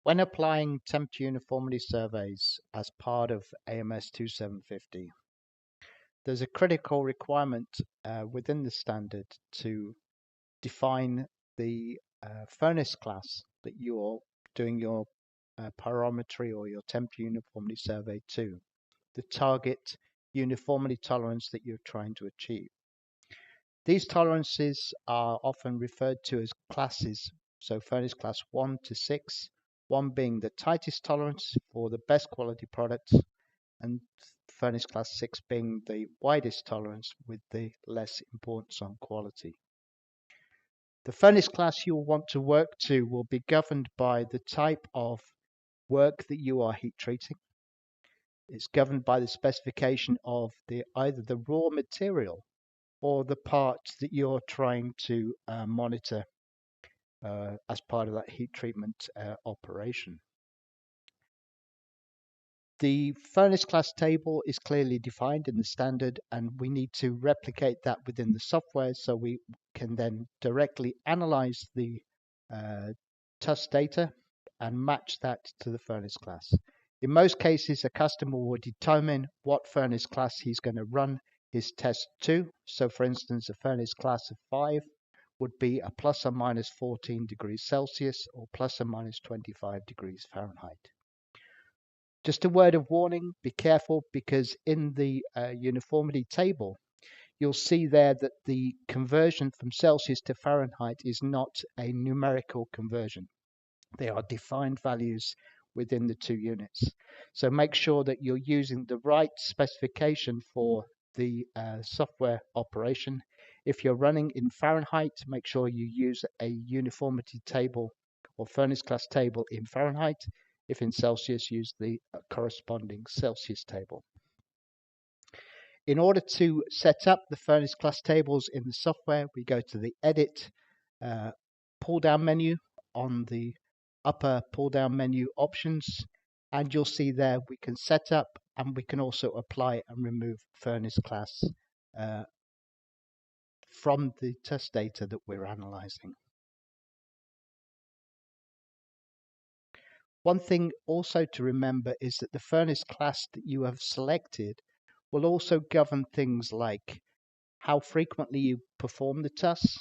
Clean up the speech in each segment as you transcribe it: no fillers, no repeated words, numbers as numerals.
When applying temperature uniformity surveys as part of AMS 2750, there's a critical requirement within the standard to define the furnace class that you're doing your pyrometry or your temperature uniformity survey to, the target uniformity tolerance that you're trying to achieve. These tolerances are often referred to as classes, so furnace class 1 to 6, 1 being the tightest tolerance for the best quality products, and furnace class 6 being the widest tolerance with the less importance on quality. The furnace class you'll want to work to will be governed by the type of work that you are heat treating. It's governed by the specification of either the raw material or the parts that you're trying to monitor as part of that heat treatment operation. The furnace class table is clearly defined in the standard, and we need to replicate that within the software so we can then directly analyze the TUS data and match that to the furnace class. In most cases, a customer will determine what furnace class he's going to run his test to. So for instance, a furnace class of 5 would be a plus or minus 14 degrees Celsius or plus or minus 25 degrees Fahrenheit. Just a word of warning, be careful, because in the uniformity table, you'll see there that the conversion from Celsius to Fahrenheit is not a numerical conversion. They are defined values within the two units. So make sure that you're using the right specification for the software operation. If you're running in Fahrenheit, make sure you use a uniformity table or furnace class table in Fahrenheit. If in Celsius, use the corresponding Celsius table. In order to set up the furnace class tables in the software, we go to the Edit pull-down menu on the upper pull-down menu options, and you'll see there we can set up and we can also apply and remove furnace class from the test data that we're analyzing. One thing also to remember is that the furnace class that you have selected will also govern things like how frequently you perform the TUS,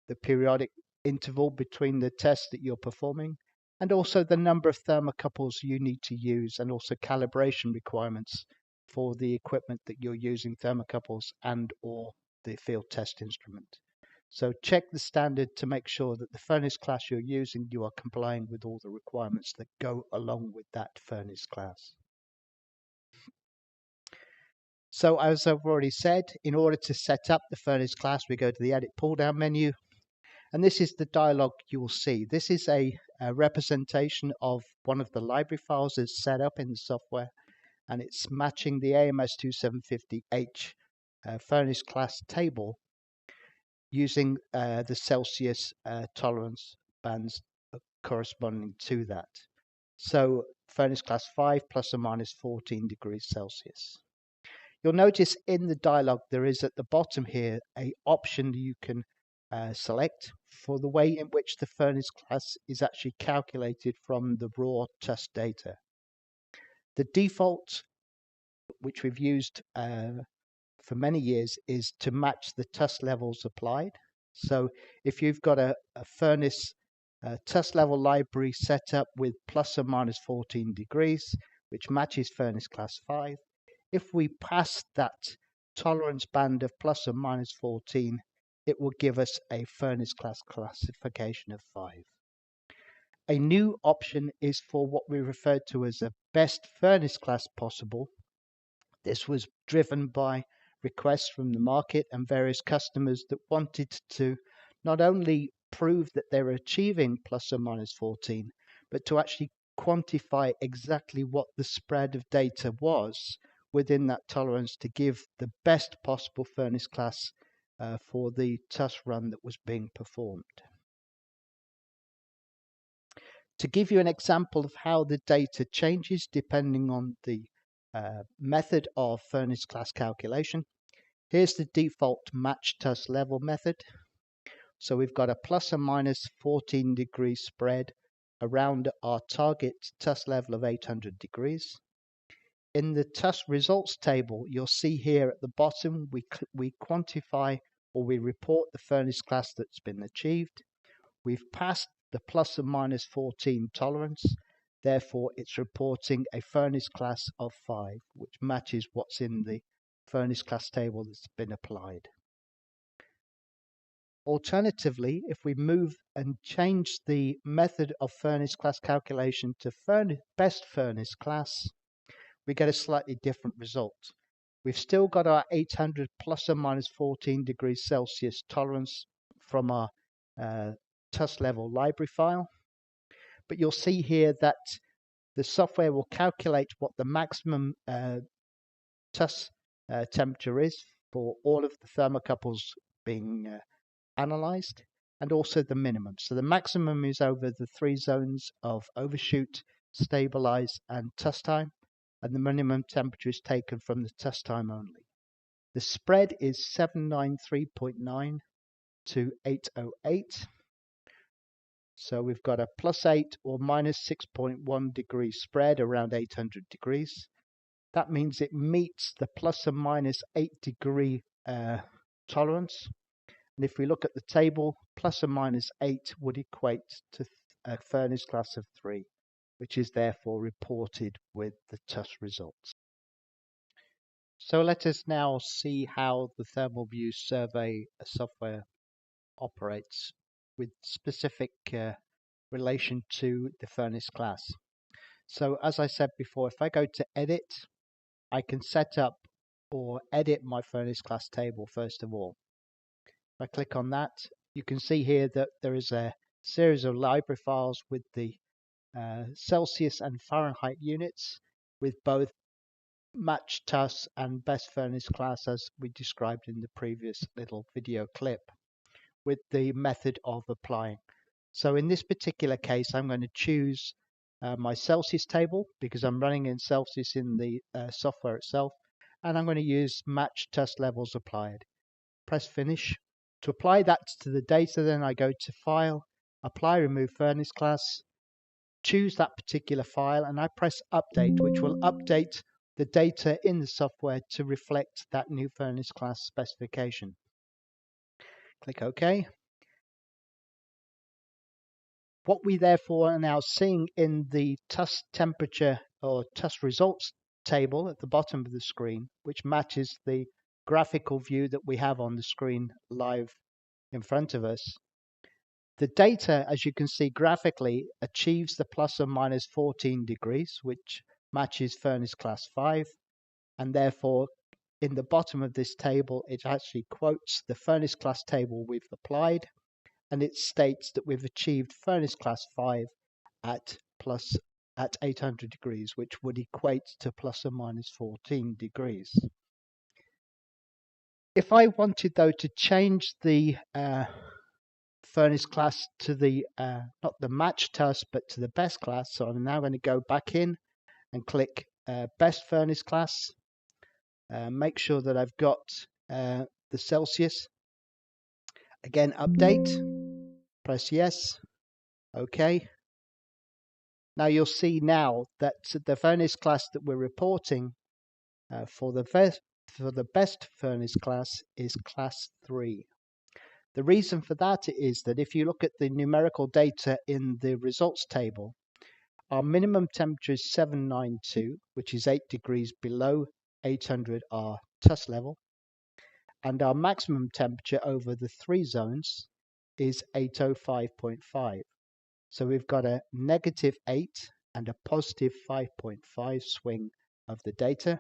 the periodic interval between the tests that you're performing, and also the number of thermocouples you need to use, and also calibration requirements for the equipment that you're using, thermocouples and or the field test instrument. So check the standard to make sure that the furnace class you're using, you are complying with all the requirements that go along with that furnace class. So as I've already said, in order to set up the furnace class, we go to the Edit pull-down menu. And this is the dialog you will see. This is a representation of one of the library files that's set up in the software, and it's matching the AMS 2750H furnace class table using the Celsius tolerance bands corresponding to that. So furnace class 5 plus or minus 14 degrees Celsius. You'll notice in the dialog there is at the bottom here a option you can select for the way in which the furnace class is actually calculated from the raw TUS data. The default, which we've used for many years, is to match the TUS levels applied. So if you've got a furnace TUS level library set up with plus or minus 14 degrees, which matches furnace class 5, if we pass that tolerance band of plus or minus 14, it will give us a furnace class classification of 5. A new option is for what we refer to as a best furnace class possible. This was driven by requests from the market and various customers that wanted to not only prove that they were achieving plus or minus 14, but to actually quantify exactly what the spread of data was within that tolerance to give the best possible furnace class for the TUS run that was being performed. To give you an example of how the data changes depending on the method of furnace class calculation, here's the default match TUS level method. So we've got a plus or minus 14 degree spread around our target TUS level of 800 degrees. In the TUS results table, you'll see here at the bottom, we quantify or we report the furnace class that's been achieved. We've passed the plus or minus 14 tolerance. Therefore, it's reporting a furnace class of 5, which matches what's in the furnace class table that's been applied. Alternatively, if we move and change the method of furnace class calculation to best furnace class, we get a slightly different result. We've still got our 800 plus or minus 14 degrees Celsius tolerance from our TUS level library file, but you'll see here that the software will calculate what the maximum TUS temperature is for all of the thermocouples being analyzed, and also the minimum. So the maximum is over the 3 zones of overshoot, stabilize, and TUS time, and the minimum temperature is taken from the TUS time only. The spread is 793.9 to 808. So we've got a plus 8 or minus 6.1 degree spread around 800 degrees. That means it meets the plus or minus 8 degree tolerance. And if we look at the table, plus or minus 8 would equate to a furnace class of 3, which is therefore reported with the TUS results. So let us now see how the Thermal View survey software operates with specific relation to the furnace class. So as I said before, if I go to edit, I can set up or edit my furnace class table first of all. If I click on that, you can see here that there is a series of library files with the Celsius and Fahrenheit units with both match TUS and best furnace class, as we described in the previous little video clip, with the method of applying. So in this particular case, I'm going to choose my Celsius table because I'm running in Celsius in the software itself, and I'm going to use match TUS levels applied. Press finish. To apply that to the data, then I go to File, Apply Remove Furnace Class, choose that particular file, and I press Update, which will update the data in the software to reflect that new furnace class specification. Click OK. What we therefore are now seeing in the TUS temperature or TUS results table at the bottom of the screen, which matches the graphical view that we have on the screen live in front of us. The data, as you can see graphically, achieves the plus or minus 14 degrees, which matches furnace class 5, and therefore in the bottom of this table it actually quotes the furnace class table we've applied, and it states that we've achieved furnace class 5 at 800 degrees, which would equate to plus or minus 14 degrees. If I wanted though to change the furnace class to the not the match TUS but to the best class, so I'm now going to go back in and click best furnace class, make sure that I've got the Celsius, again update, press yes, OK. Now you'll see now that the furnace class that we're reporting for the best furnace class is class 3. The reason for that is that if you look at the numerical data in the results table, our minimum temperature is 792, which is 8 degrees below 800 R TUS level, and our maximum temperature over the 3 zones is 805.5. So we've got a negative 8 and a positive 5.5 swing of the data,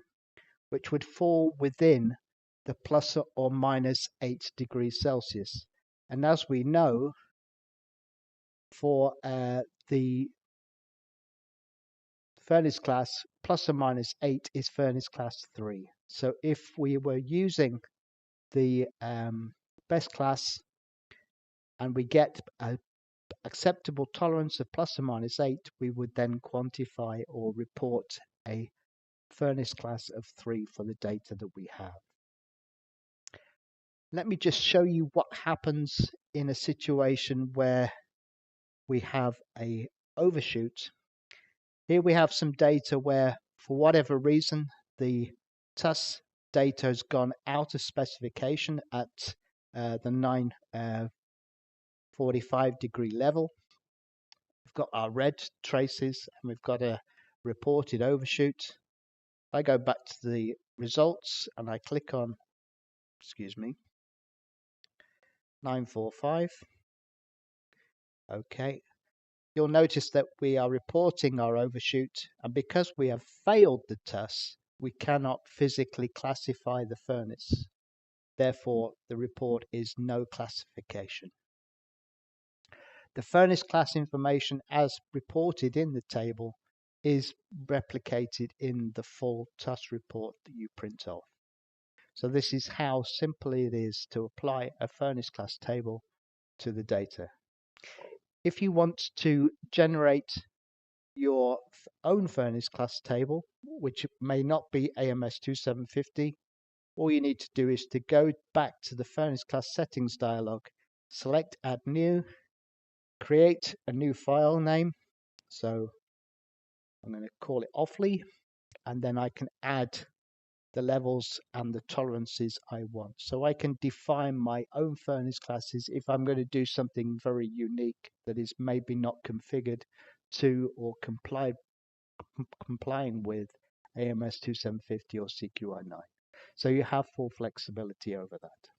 which would fall within the plus or minus 8 degrees Celsius. And as we know, for the furnace class, plus or minus 8 is furnace class 3. So if we were using the best class and we get an acceptable tolerance of plus or minus 8, we would then quantify or report a furnace class of 3 for the data that we have. Let me just show you what happens in a situation where we have a overshoot, here we have some data where, for whatever reason, the TUS data has gone out of specification at the 945 degree level. We've got our red traces and we've got a reported overshoot. If I go back to the results and I click on, 945, okay, you'll notice that we are reporting our overshoot, and because we have failed the TUS, we cannot physically classify the furnace. Therefore, the report is no classification. The furnace class information as reported in the table is replicated in the full TUS report that you print off. So this is how simple it is to apply a furnace class table to the data. If you want to generate your own furnace class table, which may not be AMS 2750, all you need to do is to go back to the furnace class settings dialog, select add new, create a new file name. So I'm going to call it Offly, and then I can add the levels and the tolerances I want. So I can define my own furnace classes if I'm going to do something very unique that is maybe not configured to or complying with AMS 2750 or CQI9. So you have full flexibility over that.